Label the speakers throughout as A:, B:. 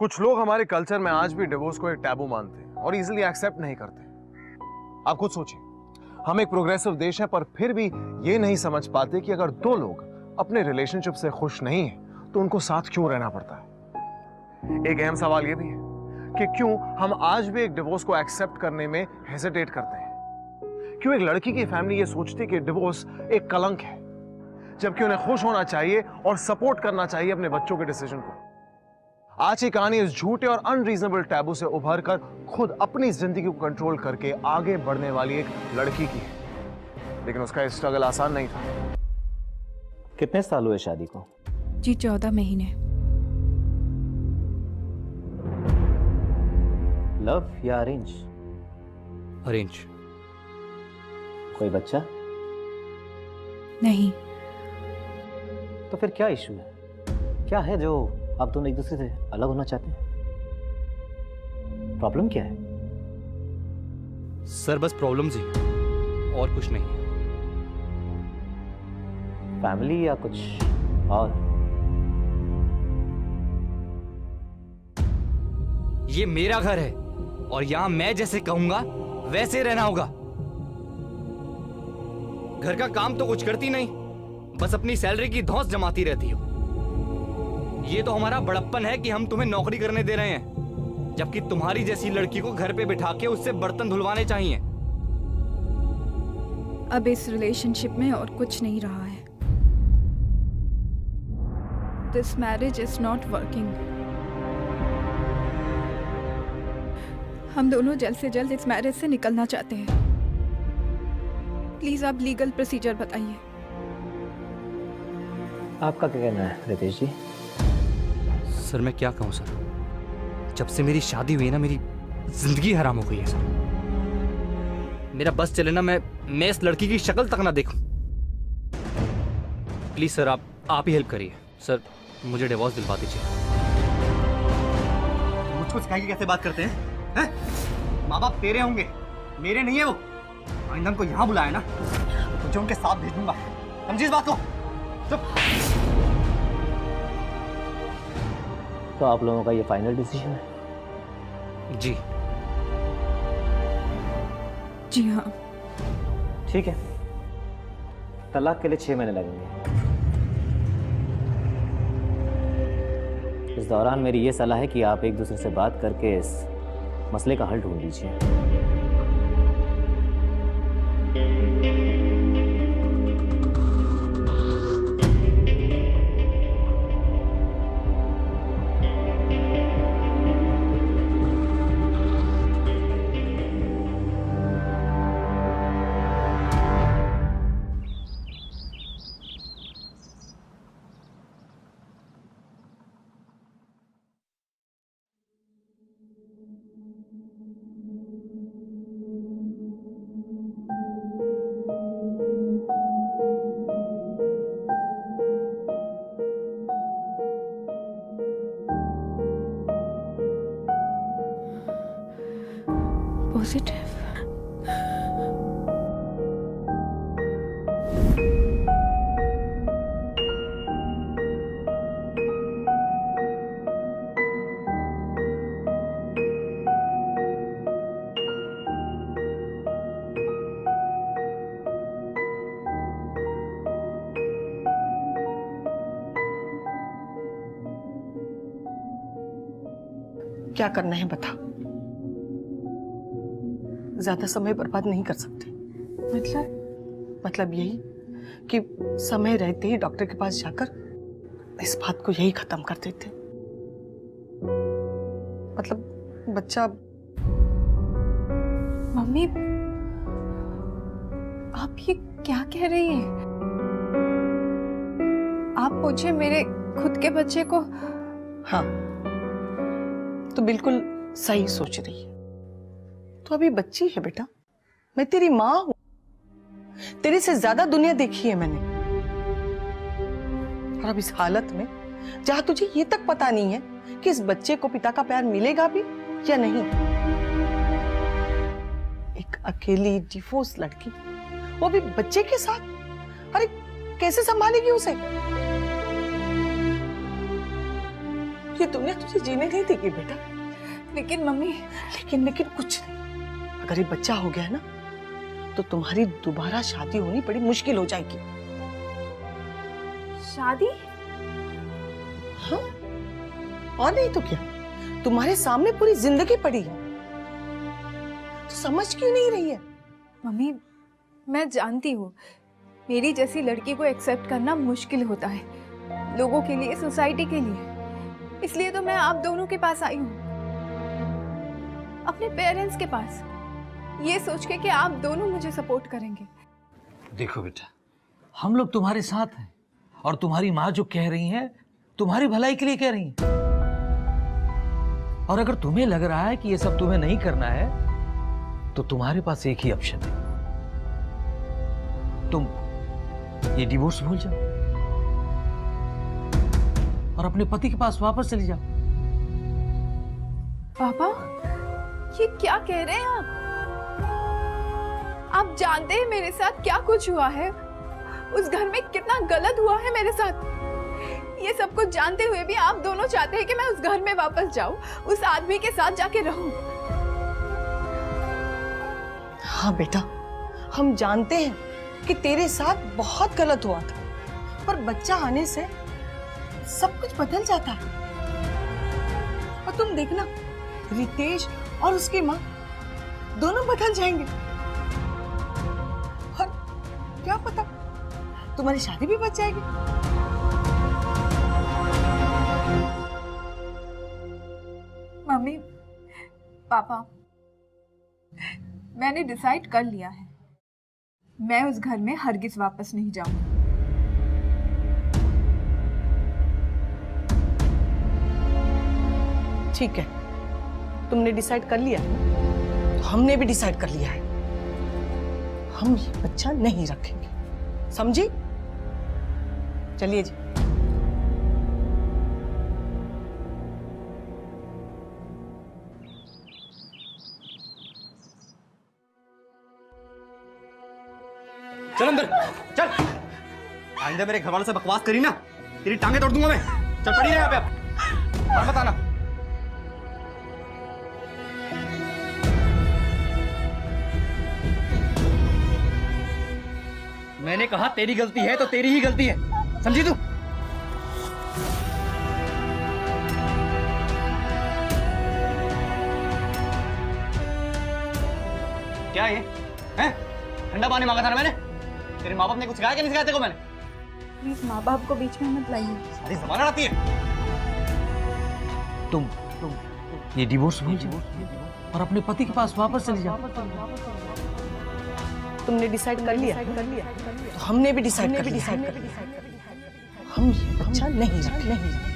A: कुछ लोग हमारे कल्चर में आज भी डिवोर्स को एक टैबू मानते हैं और इजीली एक्सेप्ट नहीं करते। आप खुद सोचिए, हम एक प्रोग्रेसिव देश है पर फिर भी ये नहीं समझ पाते कि अगर दो लोग अपने रिलेशनशिप से खुश नहीं है तो उनको साथ क्यों रहना पड़ता है। एक अहम सवाल ये भी है कि क्यों हम आज भी एक डिवोर्स को एक्सेप्ट करने में हेजिटेट करते हैं। क्यों एक लड़की की फैमिली ये सोचती है कि डिवोर्स एक कलंक है, जबकि उन्हें खुश होना चाहिए और सपोर्ट करना चाहिए अपने बच्चों के डिसीजन को। आज की कहानी इस झूठे और अनरीजनेबल टैबू से उभर कर खुद अपनी जिंदगी को कंट्रोल करके आगे बढ़ने वाली एक लड़की की है, लेकिन उसका स्ट्रगल आसान नहीं था।
B: कितने साल हुए शादी को?
C: जी 14 महीने।
B: लव या अरेंज?
D: अरेंज।
B: कोई बच्चा?
C: नहीं।
B: तो फिर क्या इशू है? क्या है जो आप दोनों एक दूसरे से अलग होना चाहते हैं? प्रॉब्लम क्या है?
D: सर बस प्रॉब्लम्स ही, और कुछ नहीं।
B: फैमिली या कुछ और?
D: ये मेरा घर है और यहां मैं जैसे कहूंगा वैसे रहना होगा। घर का काम तो कुछ करती नहीं, बस अपनी सैलरी की धौंस जमाती रहती हो। ये तो हमारा बड़प्पन है कि हम तुम्हें नौकरी करने दे रहे हैं, जबकि तुम्हारी जैसी लड़की को घर पे बिठा के उससे बर्तन धुलवाने चाहिए।
C: अब इस रिलेशनशिप में और कुछ नहीं रहा है। This marriage is not working. हम दोनों जल्द से जल्द इस मैरिज से निकलना चाहते हैं। प्लीज आप लीगल प्रोसीजर बताइए।
B: आपका क्या कहना है रितेश जी?
D: सर मैं क्या कहूं सर, जब से मेरी शादी हुई है ना, मेरी जिंदगी हराम हो गई है सर। मेरा बस चले ना, मैं इस लड़की की शक्ल तक ना देखूं। प्लीज सर आप ही हेल्प करिए सर, मुझे डिवोर्स दिलवा दीजिए।
E: मुझको सिखाइए कैसे बात करते हैं? माँ बाप तेरे होंगे, मेरे नहीं है वो। आइंदा उनको यहाँ बुलाया ना तो मुझे उनके साथ भेज दूंगा, समझी इस बात को? चुप।
B: तो आप लोगों का ये फाइनल डिसीजन है?
D: जी
C: जी हाँ।
B: ठीक है, तलाक के लिए 6 महीने लगेंगे। इस दौरान मेरी ये सलाह है कि आप एक दूसरे से बात करके इस मसले का हल ढूंढ लीजिए।
C: पॉजिटिव।
F: क्या करना है बता। ज्यादा समय बर्बाद नहीं कर सकते। मतलब यही कि समय रहते ही डॉक्टर के पास जाकर इस बात को यही खत्म कर देते। मतलब बच्चा।
C: मम्मी आप ये क्या कह रही हैं? आप मुझे मेरे खुद के बच्चे को।
F: हाँ तो बिल्कुल सही सोच रही है। तो अभी बच्ची है बेटा, मैं तेरी माँ हूं, तेरे से ज्यादा दुनिया देखी है मैंने। और अब इस हालत में जहां तुझे ये तक पता नहीं है कि इस बच्चे को पिता का प्यार मिलेगा भी या नहीं, एक अकेली डिवोर्स लड़की, वो भी बच्चे के साथ, अरे कैसे संभालेगी उसे? ये दुनिया तुझे जीने नहीं देगी बेटा।
C: लेकिन मम्मी,
F: लेकिन कुछ नहीं। अगर ये बच्चा हो गया ना तो तुम्हारी दोबारा शादी होनी बड़ी मुश्किल हो जाएगी।
C: शादी?
F: हाँ, और नहीं तो क्या, तुम्हारे सामने पूरी जिंदगी पड़ी है, तो समझ क्यों नहीं रही है?
C: मम्मी, मैं जानती हूँ मेरी जैसी लड़की को एक्सेप्ट करना मुश्किल होता है, लोगों के लिए, सोसाइटी के लिए। इसलिए तो मैं आप दोनों के पास आई हूँ, अपने पेरेंट्स के पास, ये सोच के कि आप दोनों मुझे सपोर्ट करेंगे।
G: देखो बेटा, हम लोग तुम्हारे साथ हैं और तुम्हारी माँ जो कह रही है तुम्हारी भलाई के लिए कह रही है। और अगर तुम्हें लग रहा है कि ये सब तुम्हें नहीं करना है तो तुम्हारे पास एक ही ऑप्शन है, तुम ये डिवोर्स भूल जाओ और अपने पति के पास वापस चली जाओ।
C: पापा, ये क्या कह रहे हैं आप? आप जानते हैं मेरे साथ क्या कुछ हुआ है, उस घर में कितना गलत हुआ है मेरे साथ। ये सब कुछ जानते हुए भी आप दोनों चाहते हैं कि मैं उस घर में वापस जाऊं, उस आदमी के साथ जाके रहूं।
F: हाँ बेटा, हम जानते हैं कि तेरे साथ बहुत गलत हुआ था, पर बच्चा आने से सब कुछ बदल जाता है। और तुम देखना, रितेश और उसकी माँ दोनों बदल जाएंगे, और क्या पता तुम्हारी शादी भी बच जाएगी।
C: मम्मी, पापा, मैंने डिसाइड कर लिया है, मैं उस घर में हरगिज वापस नहीं जाऊंगी।
F: ठीक है, तुमने डिसाइड कर लिया, तो हमने भी डिसाइड कर लिया है, हम ये बच्चा नहीं रखेंगे, समझी? चलिए जी।
E: चल अंदर, चल। आइंदा मेरे घर वालों से बकवास करी ना, तेरी टांगे तोड़ दूंगा मैं। चल पड़ी रहे यहाँ पे अब, और मत आना। मैंने कहा तेरी गलती है तो तेरी ही गलती है, समझी तू? क्या ये हैं? ठंडा पानी मांगा था ना मैंने, तेरे माँ बाप ने कुछ सिखाया कि नहीं सिखाया तेरे को मैंने?
C: प्लीज माँ बाप को बीच में मत लाइए।
E: सारी जबान आती है।
G: तुम ये डिवोर्स भूल जाओ और अपने पति के पास वापस चली जाओ।
F: तुमने डिसाइड कर लिया, तो हमने भी डिसाइड कर लिया, हम ये बच्चा नहीं रखेंगे।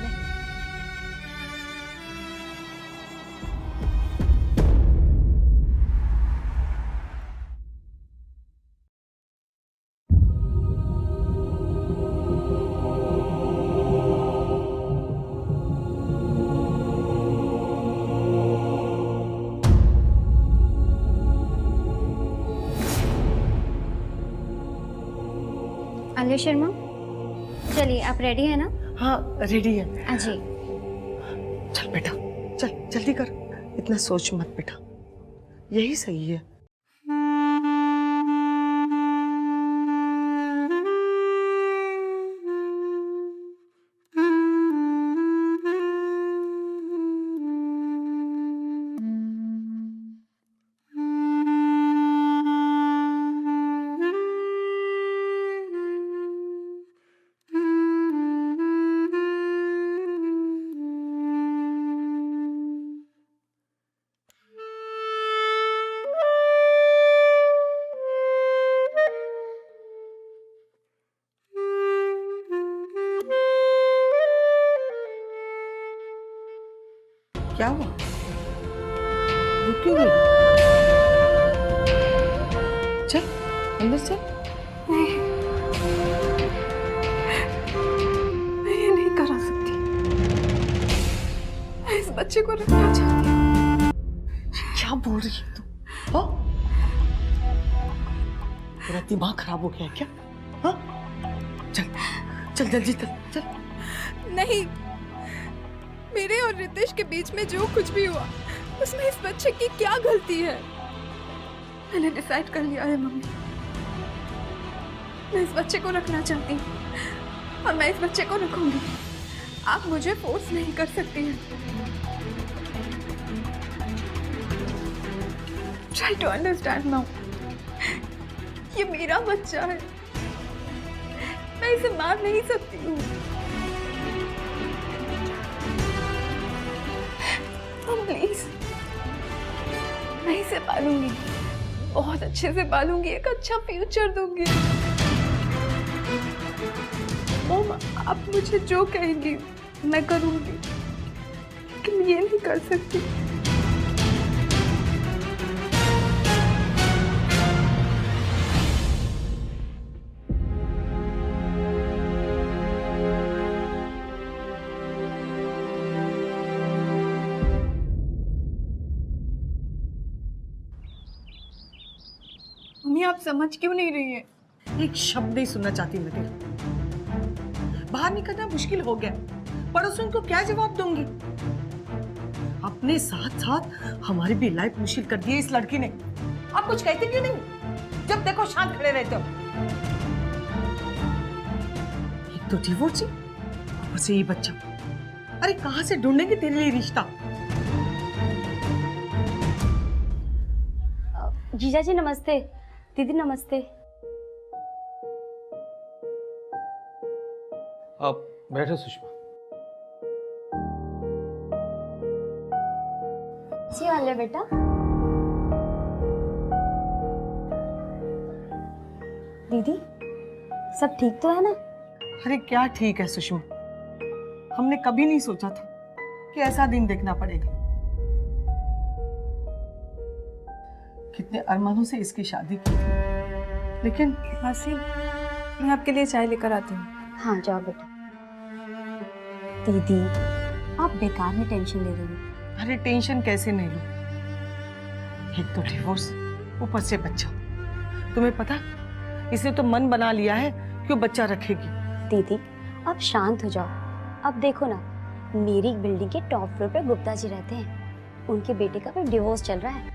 H: आलिया शर्मा, चलिए आप रेडी है ना?
F: हाँ रेडी है।
H: हाँ जी।
F: चल बेटा, चल जल्दी कर, इतना सोच मत बेटा, यही सही है। क्या हुआ? रुक क्यों गई? चल अंदर चल।
C: नहीं, मैं ये नहीं करा सकती, मैं इस बच्चे को रखना चाहती हूँ।
F: क्या बोल रही है तू? हाँ? तेरा दिमाग खराब हो गया है क्या? हाँ? चल चल जल्दी चल चल।
C: नहीं, मेरे और रितेश के बीच में जो कुछ भी हुआ उसमें इस बच्चे की क्या गलती है? मैंने डिसाइड कर लिया है मम्मी, मैं इस बच्चे को रखना चाहती हूँ और मैं इस बच्चे को रखूंगी। आप मुझे फोर्स नहीं कर सकती हैं। Try to understand now. ये मेरा बच्चा है, मैं इसे मार नहीं सकती हूँ। प्लीज, मैं इसे पालूंगी, बहुत अच्छे से पालूंगी, एक अच्छा फ्यूचर दूंगी। मॉम, आप मुझे जो कहेंगी मैं करूंगी, लेकिन ये नहीं कर सकती। मम्मी, आप समझ क्यों नहीं रही है?
F: एक शब्द नहीं सुनना चाहती मैं तेरा। बाहर निकलना मुश्किल हो गया, पड़ोसियों को क्या जवाब दूंगी? अपने साथ साथ हमारी भी लाइफ मुश्किल कर दी है इस लड़की ने। आप कुछ कहते क्यों नहीं? जब देखो शांत खड़े रहते हो। एक तो डिवोर्सी, ऊपर से ये बच्चा। अरे कहां से ढूंढेंगे तेरे लिए रिश्ता?
H: जीजा जी नमस्ते, दीदी नमस्ते।
G: आप बैठो सुषमा।
H: जी आलिया बेटा। दीदी सब ठीक तो है ना?
F: अरे क्या ठीक है सुषमा, हमने कभी नहीं सोचा था कि ऐसा दिन देखना पड़ेगा। कितने अरमानों से इसकी शादी की थी, लेकिन
C: मासी, मैं आपके लिए चाय लेकर आती हूँ।
H: हाँ जाओ बेटा। दीदी आप बेकार में टेंशन ले रही हो।
F: अरे टेंशन कैसे नहीं लूं? एक तो डिवोर्स, ऊपर से बच्चा। तुम्हें पता, इसने तो मन बना लिया है कि वो बच्चा रखेगी।
H: दीदी आप शांत हो जाओ। अब देखो ना, मेरी बिल्डिंग के टॉप फ्लोर पे गुप्ता जी रहते हैं, उनके बेटे का भी डिवोर्स चल रहा है।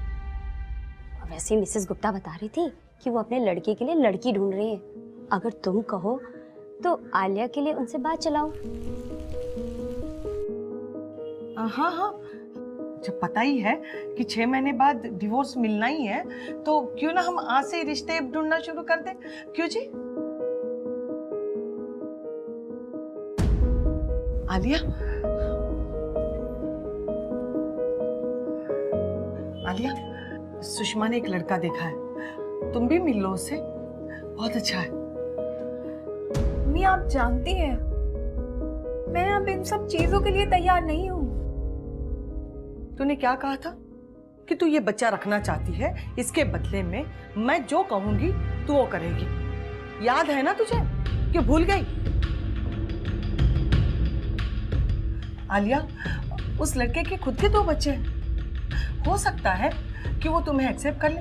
H: और वैसे ही मिसेस गुप्ता बता रही थी कि वो अपने लड़के के लिए लड़की ढूंढ रही है। अगर तुम कहो तो आलिया के लिए उनसे बात चलाओ।
F: हाँ हाँ, जब पता ही है कि 6 महीने बाद डिवोर्स मिलना ही है, तो क्यों ना हम आज से रिश्ते ढूंढना शुरू कर दें? क्यों जी? आलिया, आलिया, सुषमा ने एक लड़का देखा है, तुम भी मिल लो उससे, बहुत अच्छा है।
C: मम्मी, आप जानती हैं मैं अब इन सब चीजों के लिए तैयार नहीं हूँ।
F: तूने क्या कहा था कि तू ये बच्चा रखना चाहती है, इसके बदले में मैं जो कहूंगी तू वो करेगी। याद है ना तुझे कि भूल गई? आलिया, उस लड़के के खुद के 2 बच्चे हैं। हो सकता है कि वो तुम्हें एक्सेप्ट कर ले।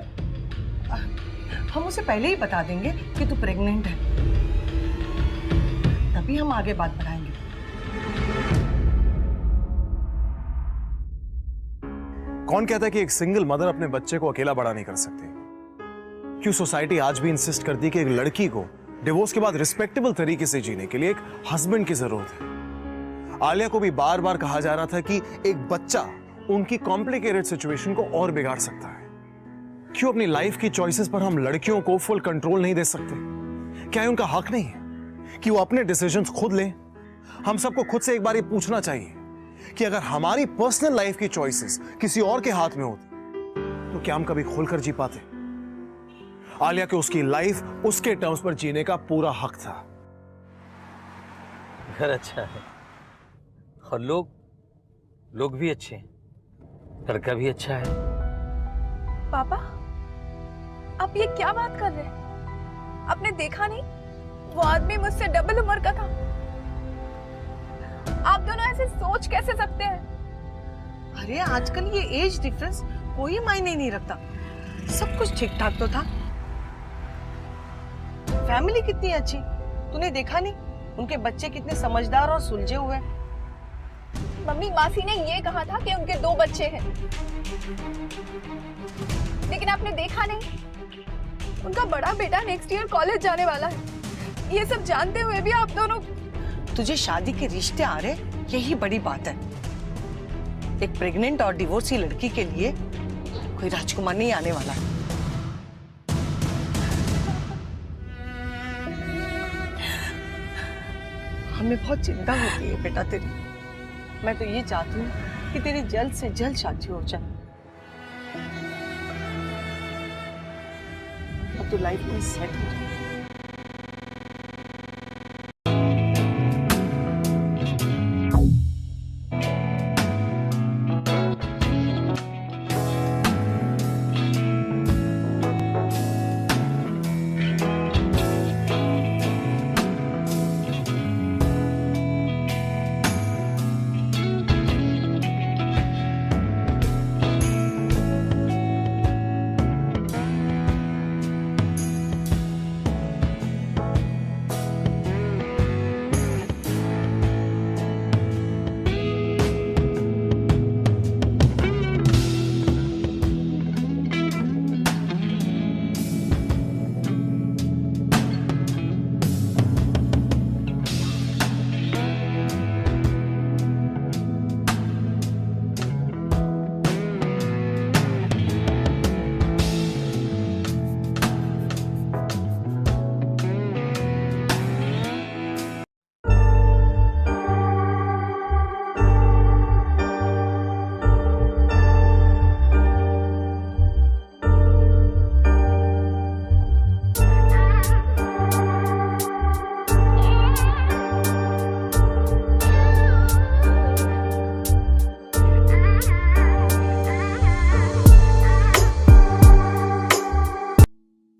F: हम उसे पहले ही बता देंगे कि तू प्रेग्नेंट है, तभी हम आगे बात बढ़ाएंगे।
A: कौन कहता है कि एक सिंगल मदर अपने बच्चे को अकेला बड़ा नहीं कर सकती? क्यों सोसाइटी आज भी इंसिस्ट करती है कि एक लड़की को डिवोर्स के बाद रिस्पेक्टेबल तरीके से जीने के लिए एक हस्बैंड की जरूरत है? आलिया को भी बार बार कहा जा रहा था कि एक बच्चा उनकी कॉम्प्लिकेटेड सिचुएशन को और बिगाड़ सकता है। क्यों अपनी लाइफ की चॉइसेस पर हम लड़कियों को फुल कंट्रोल नहीं दे सकते? क्या उनका हक नहीं है कि वो अपने डिसीजंस खुद लें? हम सबको खुद से एक बार ये पूछना चाहिए कि अगर हमारी पर्सनल लाइफ की चॉइसेस किसी और के हाथ में होती तो क्या हम कभी खुलकर जी पाते? आलिया के उसकी लाइफ उसके टर्म्स पर जीने का पूरा हक था।
G: घर अच्छा है और लोग भी अच्छे हैं, लड़का भी अच्छा है।
C: पापा, आप ये क्या बात कर रहे हैं? आपने देखा नहीं, वो आदमी मुझसे डबल उम्र का था। आप दोनों ऐसे सोच कैसे सकते हैं?
F: अरे आजकल ये एज डिफरेंस कोई मायने नहीं रखता, सब कुछ ठीक ठाक तो था। फैमिली कितनी अच्छी, तूने देखा नहीं? उनके बच्चे कितने समझदार और सुलझे हुए हैं।
C: मम्मी, मासी ने ये कहा था कि उनके 2 बच्चे हैं, लेकिन आपने देखा नहीं, उनका बड़ा बेटा नेक्स्ट ईयर कॉलेज जाने वाला है। ये सब जानते हुए भी आप दोनों,
F: तुझे शादी के रिश्ते आ रहे, यही बड़ी बात है। एक प्रेग्नेंट और डिवोर्सी लड़की के लिए कोई राजकुमार नहीं आने वाला है। हमें बहुत चिंता होती है बेटा तेरी। मैं तो ये चाहती हूँ कि तेरी जल्द से जल्द शादी हो जाए। अब तो लाइफ में सेट हो जाए।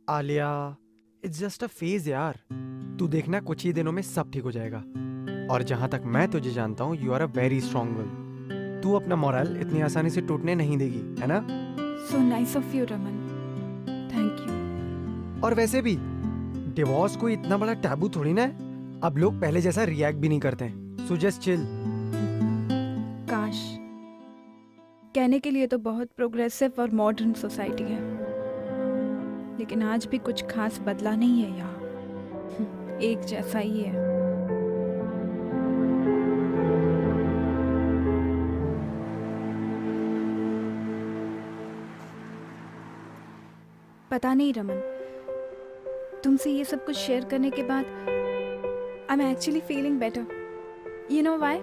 I: Alia, it's just a phase यार। तू देखना कुछ ही दिनों में सब ठीक हो जाएगा। और जहां तक मैं तुझे जानता हूँ, you are a very strong girl. तू अपना मोरल इतनी आसानी से टूटने नहीं देगी, है ना?
C: So nice of you Raman, thank you.
I: और वैसे भी डिवोर्स कोई इतना बड़ा टैबू थोड़ी ना है। अब लोग पहले जैसा रिएक्ट भी नहीं करते हैं। So just chill.
C: काश, कहने के लिए तो बहुत प्रोग्रेसिव और मॉडर्न सोसाइटी है, लेकिन आज भी कुछ खास बदला नहीं है यहाँ। एक जैसा ही है। पता नहीं रमन, तुमसे ये सब कुछ शेयर करने के बाद I am actually feeling better. You know why?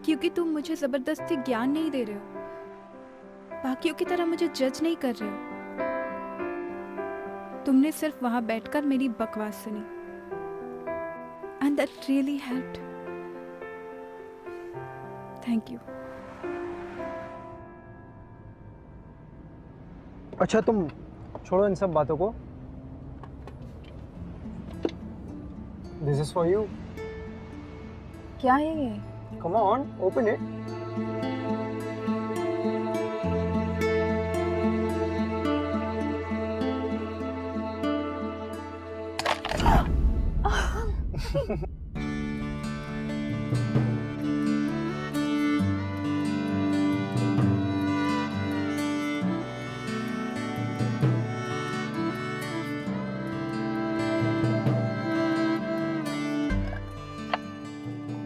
C: क्योंकि तुम मुझे जबरदस्ती ज्ञान नहीं दे रहे हो, बाकियों की तरह मुझे जज नहीं कर रहे हो। तुमने सिर्फ वहां बैठकर मेरी बकवास सुनी, and that really helped. Thank you.
I: अच्छा, तुम छोड़ो इन सब बातों को। This is for you.
C: क्या है ये?
I: Come on, open it.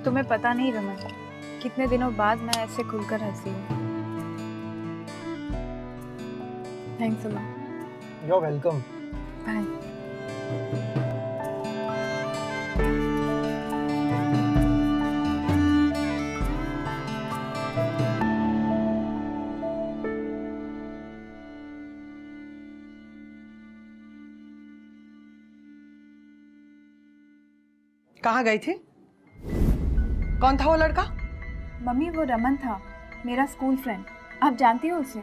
C: तुम्हें पता नहीं रमन, कितने दिनों बाद मैं ऐसे खुलकर हंसी हूँ। Thanks a lot.
I: You are welcome.
C: Bye.
F: कहाँ गई थी? कौन था वो लड़का?
C: मम्मी, वो रमन था, मेरा स्कूल फ्रेंड। आप जानती हो उसे?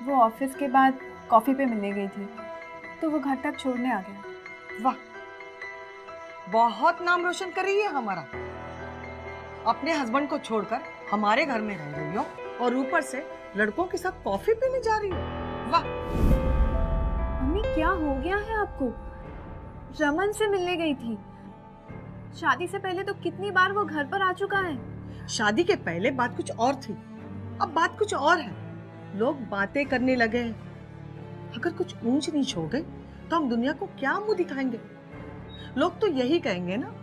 C: वो ऑफिस के बाद कॉफ़ी पे मिलने गई थी, तो वो घर तक छोड़ने आ गया।
F: वाह, बहुत नाम रोशन कर रही है हमारा। अपने हस्बैंड को छोड़कर हमारे घर में रह रही हो और ऊपर से लड़कों के साथ कॉफी पीने जा रही हो। वाह।
C: मम्मी, क्या हो गया है आपको? रमन से मिलने गई थी। शादी से पहले तो कितनी बार वो घर पर आ चुका है।
F: शादी के पहले बात कुछ और थी, अब बात कुछ और है। लोग बातें करने लगे हैं। अगर कुछ ऊंच नीच हो गई तो हम दुनिया को क्या मुंह दिखाएंगे? लोग तो यही कहेंगे ना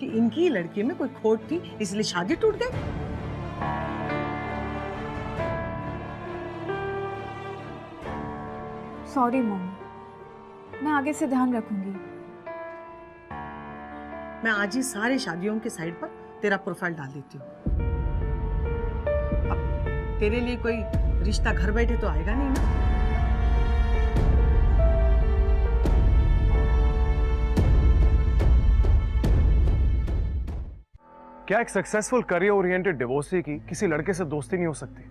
F: कि इनकी लड़की में कोई खोट थी इसलिए शादी टूट गई।
C: सॉरी मॉम, मैं आगे से ध्यान रखूंगी।
F: मैं आज ही सारे शादियों के साइड पर तेरा प्रोफाइल डाल देती हूँ। अब तेरे लिए कोई रिश्ता घर बैठे तो आएगा नहीं ना।
A: क्या एक सक्सेसफुल करियर ओरिएंटेड डिवोर्सी की किसी लड़के से दोस्ती नहीं हो सकती?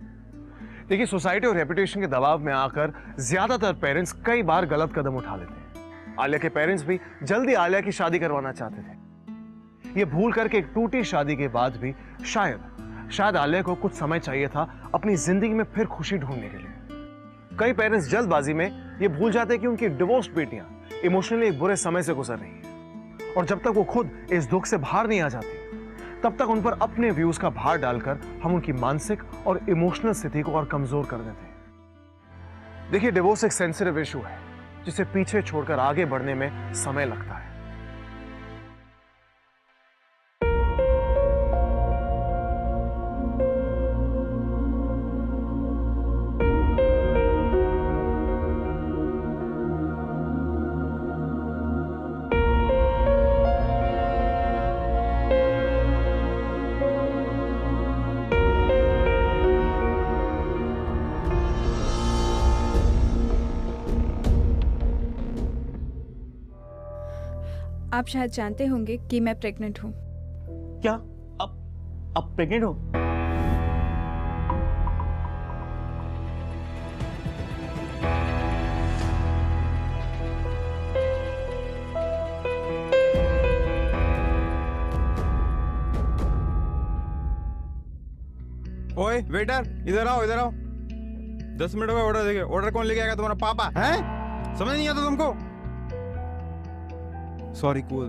A: देखिए, सोसाइटी और रेपुटेशन के दबाव में आकर ज्यादातर पेरेंट्स कई बार गलत कदम उठा लेते हैं। आलिया के पेरेंट्स भी जल्दी आलिया की शादी करवाना चाहते थे। ये भूल करके एक टूटी शादी के बाद भी शायद आलिया को कुछ समय चाहिए था अपनी जिंदगी में फिर खुशी ढूंढने के लिए। कई पेरेंट्स जल्दबाजी में ये भूल जाते हैं कि उनकी डिवोर्स्ड बेटियां इमोशनली एक बुरे समय से गुजर रही हैं, और जब तक वो खुद इस दुख से बाहर नहीं आ जाती तब तक उन पर अपने व्यूज का भार डालकर हम उनकी मानसिक और इमोशनल स्थिति को और कमजोर कर देते हैं। देखिए, डिवोर्स एक सेंसिटिव इशू है जिसे पीछे छोड़कर आगे बढ़ने में समय लगता है।
C: आप शायद जानते होंगे कि मैं प्रेग्नेंट हूँ।
E: क्या? अब प्रेग्नेंट हो?
I: ओए वेटर, इधर आओ इधर आओ। 10 मिनट में ऑर्डर देंगे। ऑर्डर कौन लेके आएगा? तुम्हारा पापा है? समझ नहीं आता तुमको? Sorry cool.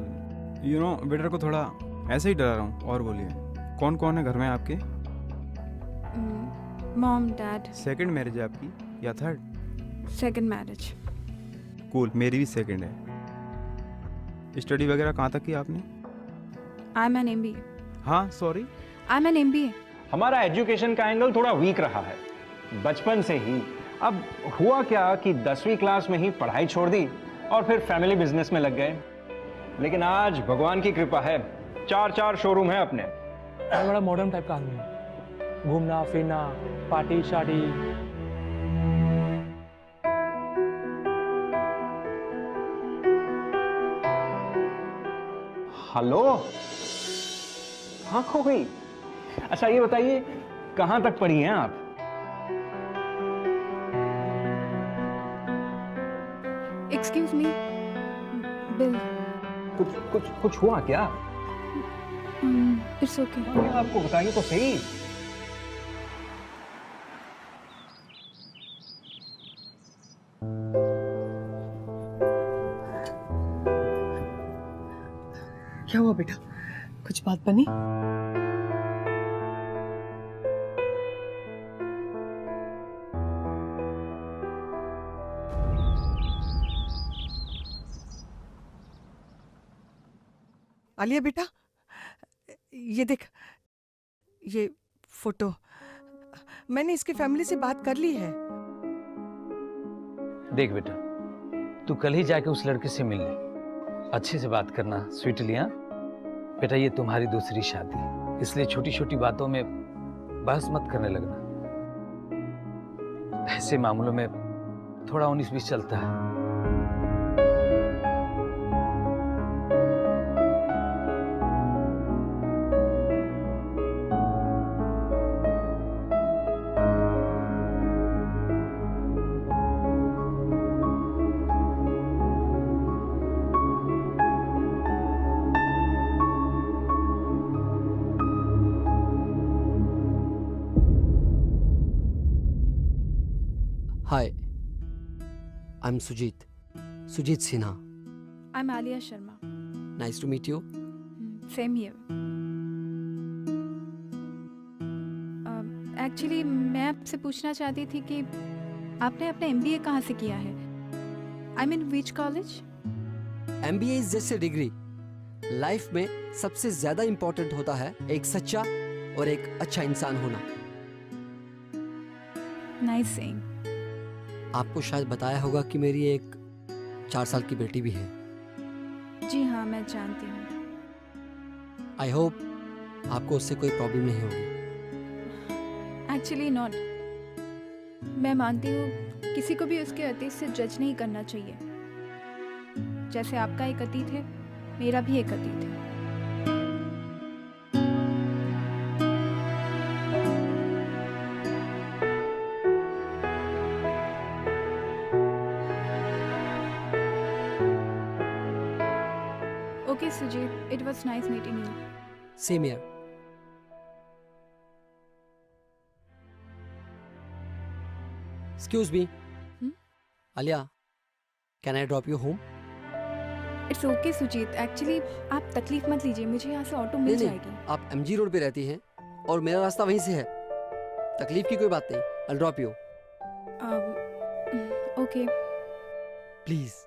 I: You know, waiter को थोड़ा ऐसे ही डरा रहा हूँ। और बोलिए, कौन कौन है घर में आपके?
C: Mom, dad.
I: सेकंड मैरिज है आपकी या थर्ड?
C: Second marriage.
I: कूल, मेरी भी सेकंड है। स्टडी वगैरह कहाँ तक की आपने?
C: I am an MBA।
I: हाँ sorry,
C: I am an MBA।
J: हमारा एजुकेशन का एंगल थोड़ा वीक रहा है बचपन से ही। अब हुआ क्या कि 10वीं क्लास में ही पढ़ाई छोड़ दी और फिर फैमिली बिजनेस में लग गए। लेकिन आज भगवान की कृपा है, 4 शोरूम है अपने।
K: बड़ा मॉडर्न टाइप का आदमी है, घूमना फिरना, पार्टी शादी।
J: हेलो, हाँ खो गई। अच्छा ये बताइए, कहां तक पढ़ी हैं आप?
C: Excuse me, bill.
J: कुछ हुआ क्या?
C: It's okay.
J: आपको बताइए तो सही।
F: क्या हुआ बेटा, कुछ बात बनी? आलिया बेटा, ये देख, ये फोटो मैंने इसकी फैमिली से बात कर ली है।
G: देख बेटा, तू कल ही जाके उस लड़के से मिल ले, अच्छे से बात करना स्वीटली। हाँ बेटा, ये तुम्हारी दूसरी शादी है, इसलिए छोटी छोटी बातों में बहस मत करने लगना। ऐसे मामलों में थोड़ा 19-20 चलता है।
L: Hi, I'm Sujit Sinha.
C: I'm Alia Sharma.
L: Nice to meet you.
C: Same here. Actually मैं आपसे पूछना चाहती थी कि आपने अपना MBA कहाँ से किया है? I mean which college?
L: MBA is just a degree. Life में सबसे ज्यादा इंपॉर्टेंट होता है एक सच्चा और एक अच्छा इंसान होना।
C: Nice saying.
L: आपको शायद बताया होगा कि मेरी एक 4 साल की बेटी भी है।
C: जी हाँ, मैं जानती हूँ।
L: आई होप आपको उससे कोई प्रॉब्लम नहीं होगी।
C: Actually not. मैं मानती हूँ किसी को भी उसके अतीत से जज नहीं करना चाहिए। जैसे आपका एक अतीत है, मेरा भी एक अतीत है। Okay, Sujit, it was nice meeting you.
L: Same here. Excuse me. Alia, can I drop you home?
C: It's okay, Sujit. Actually, आप तकलीफ मत लीजिए, मुझे यहाँ से ऑटो मिल जाएगी।
L: आप MG रोड पे रहती हैं और मेरा रास्ता वहीं से है। तकलीफ की कोई बात नहीं। I'll drop you.
C: Okay.
L: Please.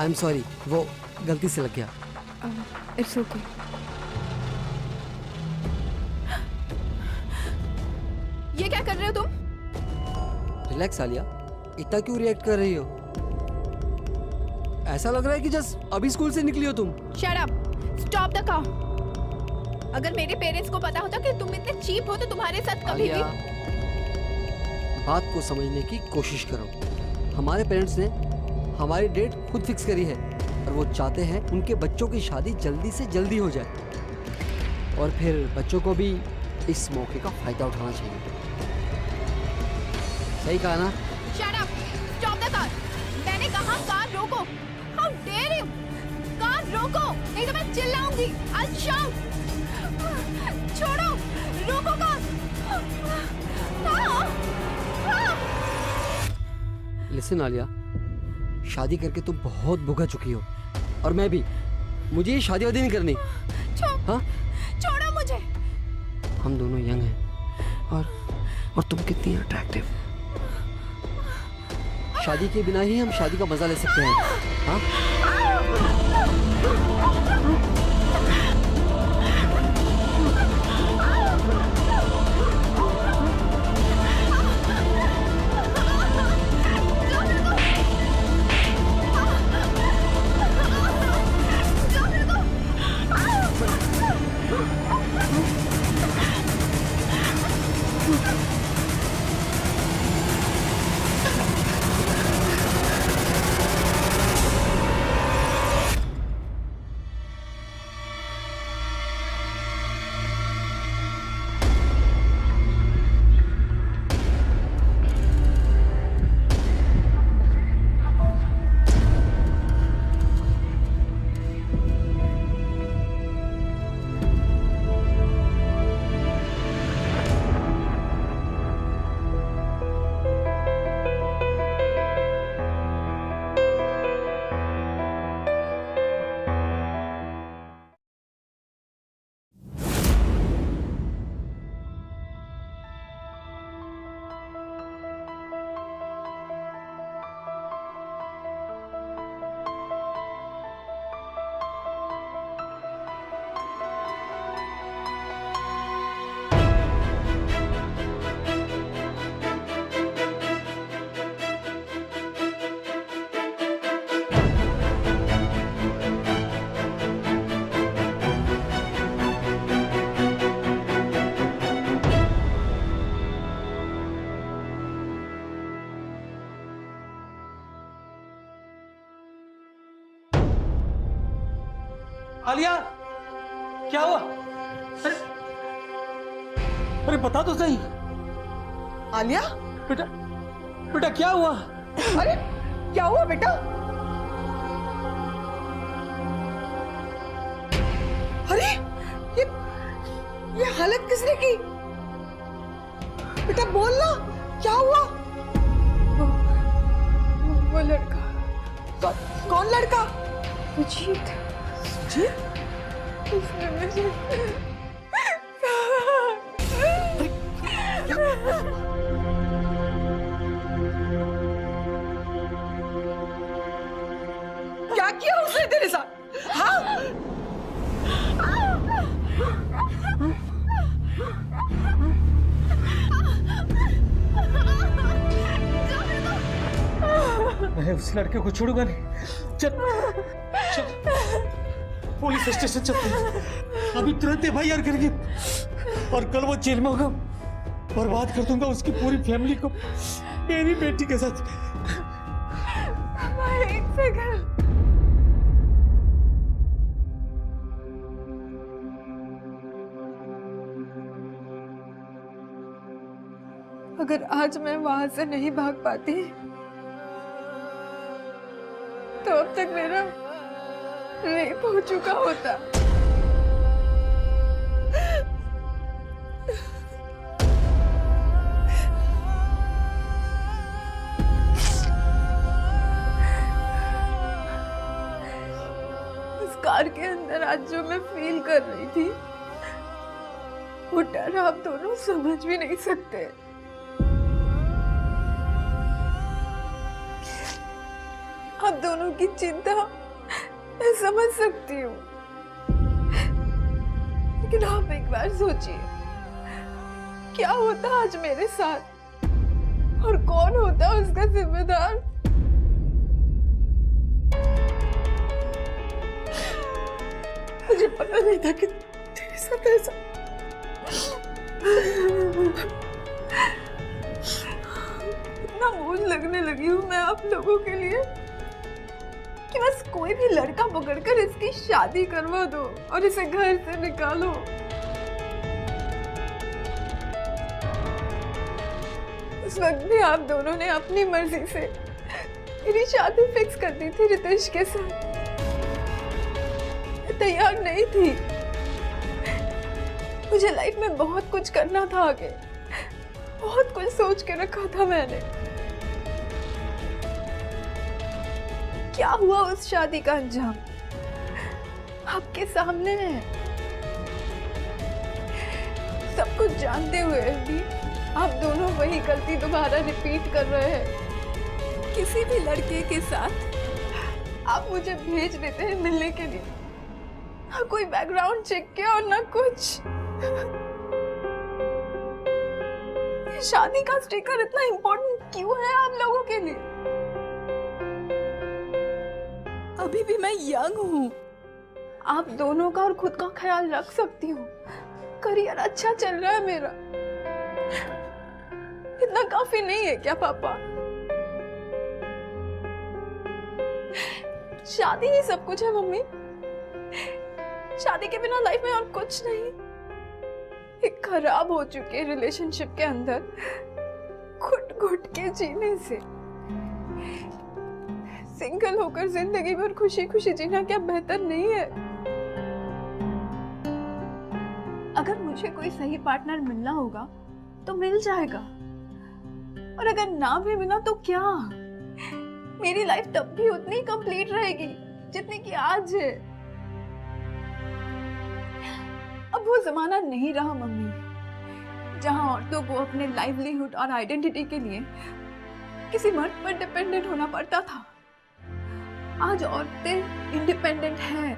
L: I'm sorry, वो गलती से लग गया।
C: It's okay. ये क्या कर रहे हो तुम?
L: रिलैक्स आलिया, इतना क्यों रिएक्ट कर रही हो? ऐसा लग रहा है कि जस्ट अभी स्कूल से निकली हो तुम।
C: Shut up! Stop the car! अगर मेरे पेरेंट्स को पता होता कि तुम इतने चीप हो तो तुम्हारे साथ कभी भी
L: बात को समझने की कोशिश करो। हमारे पेरेंट्स ने हमारी डेट खुद फिक्स करी है और वो चाहते हैं उनके बच्चों की शादी जल्दी से जल्दी हो जाए और फिर बच्चों को भी इस मौके का फायदा उठाना चाहिए। सही कहा ना?
C: Shut up! Stop the car! मैंने कहा कार रोको। How dare you! कार रोको, नहीं तो मैं चिल्लाऊंगी। I'll shout! छोड़ो, रोको कार।
L: लिसन आलिया, शादी करके तुम बहुत भुगा चुकी हो और मैं भी। मुझे ये शादी वादी नहीं करनी। हाँ?
C: छोड़ो मुझे।
L: हम दोनों यंग हैं और तुम कितनी अट्रैक्टिव। शादी के बिना ही हम शादी का मजा ले सकते हैं। हाँ?
G: आलिया, क्या हुआ? अरे बता तो सही।
F: आलिया,
G: बेटा क्या हुआ?
F: अरे क्या हुआ बेटा? अरे ये हालत किसने की? बेटा बोलना, क्या हुआ?
C: सुजीत, उसने मुझे
F: क्या किया उसने तेरे साथ? हाँ?
G: मैं उस लड़के को छोड़ूंगा नहीं। चल चल पुलिस स्टेशन चलते हैं अभी तुरंत एफआईआर करेंगे और कल वो जेल में होगा। बर्बाद कर दूंगा उसकी पूरी फैमिली को मेरी बेटी के साथ।
C: एक सेकंड, अगर आज मैं वहां से नहीं भाग पाती तो अब तक मेरा रेप हो चुका होता। उस कार के अंदर आज जो मैं फील कर रही थी वो डर आप दोनों समझ भी नहीं सकते। आप दोनों की चिंता मैं समझ सकती हूँ, लेकिन आप एक बार सोचिए क्या होता आज मेरे साथ और कौन होता उसका जिम्मेदार। मुझे पता नहीं था कि तेरे साथ ऐसा। इतना बोझ लगने लगी हूँ मैं आप लोगों के लिए कि बस कोई भी लड़का पकड़कर इसकी शादी करवा दो और इसे घर से निकालो। उस वक्त भी आप दोनों ने अपनी मर्जी से मेरी शादी फिक्स कर दी थी रितेश के साथ। मैं तैयार नहीं थी, मुझे लाइफ में बहुत कुछ करना था आगे, बहुत कुछ सोच के रखा था मैंने। क्या हुआ उस शादी का अंजाम आपके सामने है। सब कुछ जानते हुए भी आप दोनों वही गलती दोबारा रिपीट कर रहे हैं। किसी भी लड़के के साथ आप मुझे भेज देते हैं मिलने के लिए, ना कोई बैकग्राउंड चेक किया और ना कुछ। ये शादी का स्टिकर इतना इम्पोर्टेंट क्यों है आप लोगों के लिए? अभी भी मैं यंग हूँ, आप दोनों का और खुद का ख्याल रख सकती हूँ। करियर अच्छा चल रहा है मेरा, इतना काफी नहीं है क्या पापा? शादी ही सब कुछ है मम्मी, शादी के बिना लाइफ में और कुछ नहीं। एक खराब हो चुके रिलेशनशिप के अंदर घुट घुट के जीने से सिंगल होकर जिंदगी भर खुशी खुशी जीना क्या बेहतर नहीं है? अगर मुझे कोई सही पार्टनर मिलना होगा तो मिल जाएगा, और अगर ना भी मिला तो क्या, मेरी लाइफ तब भी उतनी कंप्लीट रहेगी जितनी कि आज है। अब वो जमाना नहीं रहा मम्मी जहां औरतों को अपने लाइवलीहुड और आइडेंटिटी के लिए किसी मर्द पर डिपेंडेंट होना पड़ता था। आज औरतें इंडिपेंडेंट हैं।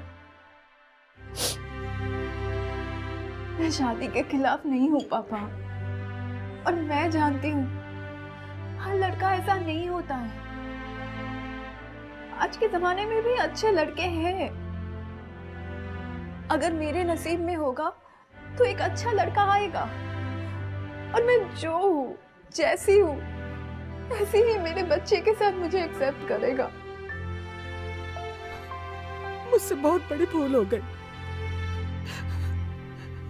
C: मैं शादी के खिलाफ नहीं हूँ पापा, और मैं जानती हूँ हर लड़का ऐसा नहीं होता है। आज के जमाने में भी अच्छे लड़के हैं। अगर मेरे नसीब में होगा तो एक अच्छा लड़का आएगा, और मैं जो हूँ जैसी हूँ ऐसी ही मेरे बच्चे के साथ मुझे एक्सेप्ट करेगा।
F: मुझसे बहुत बड़ी भूल हो गई,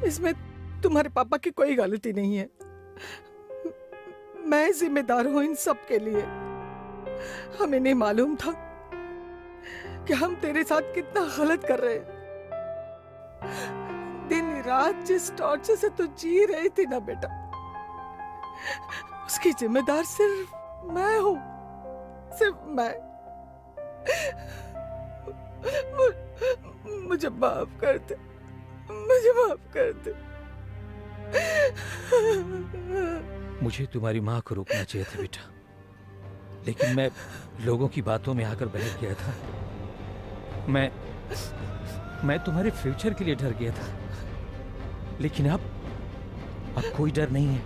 F: इसमें तुम्हारे पापा की कोई गलती नहीं है। मैं जिम्मेदार हूं इन सब के लिए। हमें नहीं मालूम था कि हम तेरे साथ कितना गलत कर रहे हैं। दिन रात जिस टॉर्चर से तू जी रही थी ना बेटा, उसकी जिम्मेदार सिर्फ मैं हूं, सिर्फ मैं।
I: मुझे माफ कर दे, मुझे माफ कर दे।
G: मुझे तुम्हारी माँ को रोकना चाहिए था बेटा, लेकिन मैं लोगों की बातों में आकर बहक गया था। मैं तुम्हारे फ्यूचर के लिए डर गया था, लेकिन अब कोई डर नहीं है,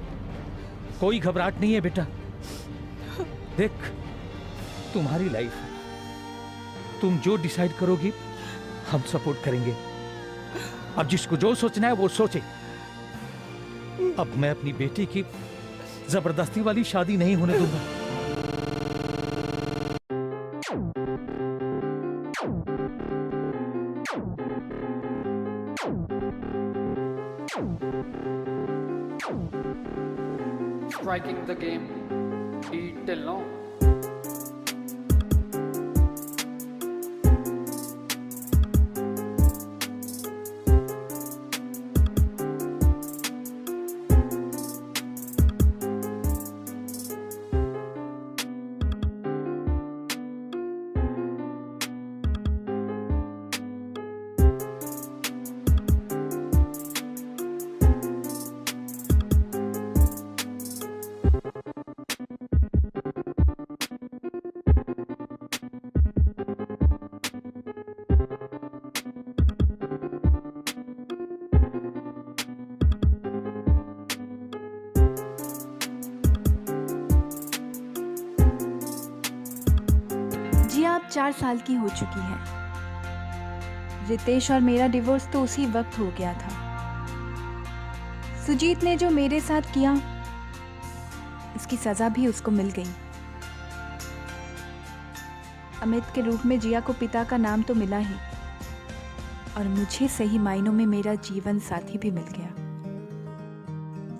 G: कोई घबराहट नहीं है बेटा। देख, तुम्हारी लाइफ है, तुम जो डिसाइड करोगी हम सपोर्ट करेंगे। अब जिसको जो सोचना है वो सोचे। अब मैं अपनी बेटी की जबरदस्ती वाली शादी नहीं होने दूंगा।
M: Striking the game, beat till now.
C: जिया अब 4 साल की हो चुकी है। रितेश और मेरा डिवोर्स तो उसी वक्त हो गया था। सुजीत ने जो मेरे साथ किया, इसकी सजा भी उसको मिल गई। अमित के रूप में जिया को पिता का नाम तो मिला ही, और मुझे सही मायनों में मेरा जीवन साथी भी मिल गया,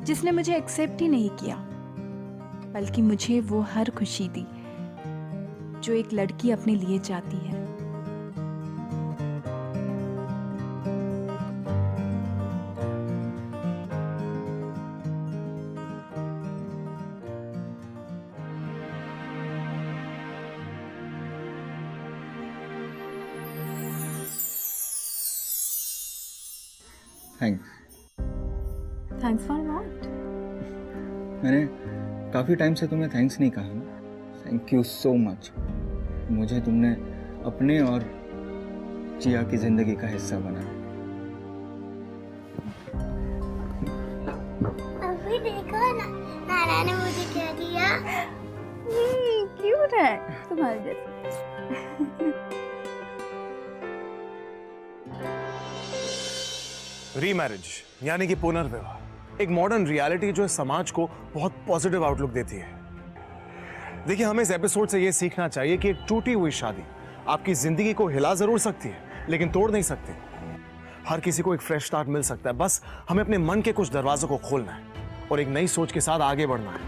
C: जिसने मुझे एक्सेप्ट ही नहीं किया, बल्कि मुझे वो हर खुशी दी जो एक लड़की अपने लिए चाहती है।
E: थैंक्स।
C: Thanks for what?
E: मैंने काफ़ी टाइम से तुम्हें थैंक्स नहीं कहा ना। Thank you so much. मुझे तुमने अपने और जिया की जिंदगी का हिस्सा बनाया।
N: अभी देखो ना, नाना ने मुझे क्या दिया।
C: क्यूट है तुम्हारे जैसा।
A: रीमैरिज यानी कि पुनर्विवाह, एक मॉडर्न रियलिटी जो समाज को बहुत पॉजिटिव आउटलुक देती है। देखिए, हमें इस एपिसोड से यह सीखना चाहिए कि एक टूटी हुई शादी आपकी जिंदगी को हिला जरूर सकती है, लेकिन तोड़ नहीं सकती। हर किसी को एक फ्रेश स्टार्ट मिल सकता है, बस हमें अपने मन के कुछ दरवाजों को खोलना है और एक नई सोच के साथ आगे बढ़ना है।